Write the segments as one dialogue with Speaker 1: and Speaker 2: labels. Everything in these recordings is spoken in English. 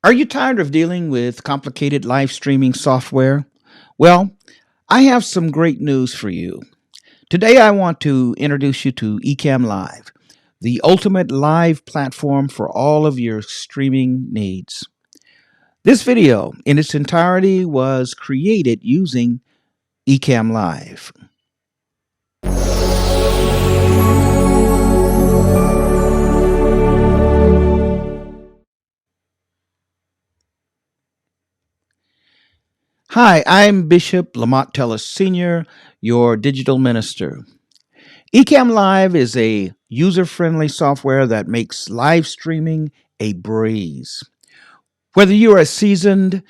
Speaker 1: Are you tired of dealing with complicated live streaming software? Well, I have some great news for you. Today, I want to introduce you to Ecamm Live, the ultimate live platform for all of your streaming needs. This video, in its entirety, was created using Ecamm Live. Hi, I'm Bishop Lamont Tellis Sr., your digital minister. Ecamm Live is a user friendly software that makes live streaming a breeze. Whether you're a seasoned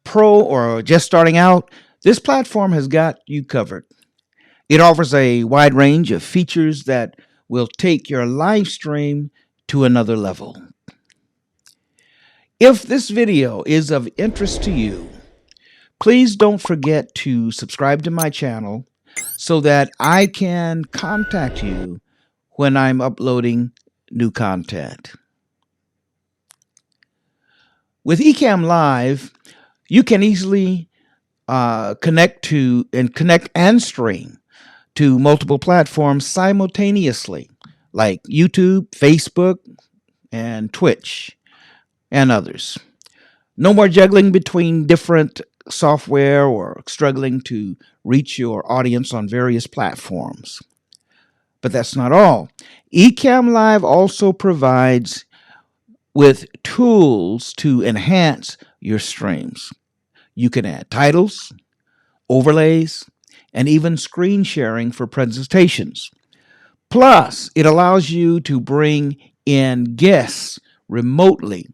Speaker 1: pro or just starting out, this platform has got you covered. It offers a wide range of features that will take your live stream to another level. If this video is of interest to you, please don't forget to subscribe to my channel so that I can contact you when I'm uploading new content. With Ecamm Live, you can easily connect and stream to multiple platforms simultaneously, like YouTube, Facebook, and Twitch, and others. No more juggling between different software or struggling to reach your audience on various platforms. But that's not all. Ecamm Live also provides with tools to enhance your streams. You can add titles, overlays, and even screen sharing for presentations. Plus, it allows you to bring in guests remotely.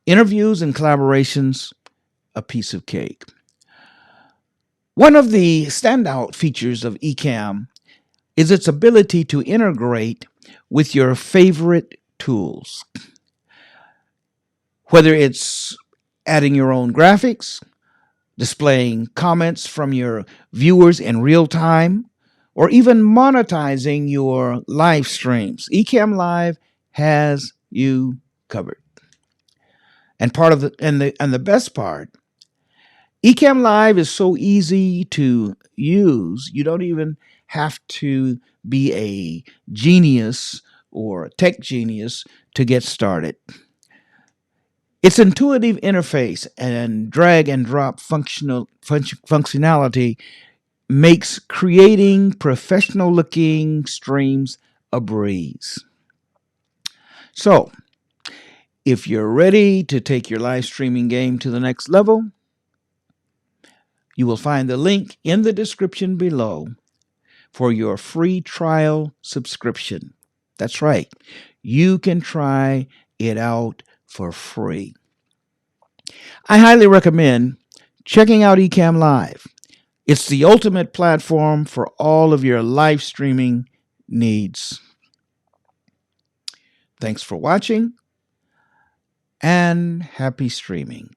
Speaker 1: Interviews and collaborations, a piece of cake. One of the standout features of Ecamm is its ability to integrate with your favorite tools. Whether it's adding your own graphics, displaying comments from your viewers in real time, or even monetizing your live streams, Ecamm Live has you covered. And the best part, Ecamm Live is so easy to use. You don't even have to be a genius or a tech genius to get started. Its intuitive interface and drag and drop functionality makes creating professional looking streams a breeze. So, if you're ready to take your live streaming game to the next level, you will find the link in the description below for your free trial subscription. That's right, you can try it out for free. I highly recommend checking out Ecamm Live. It's the ultimate platform for all of your live streaming needs. Thanks for watching and happy streaming.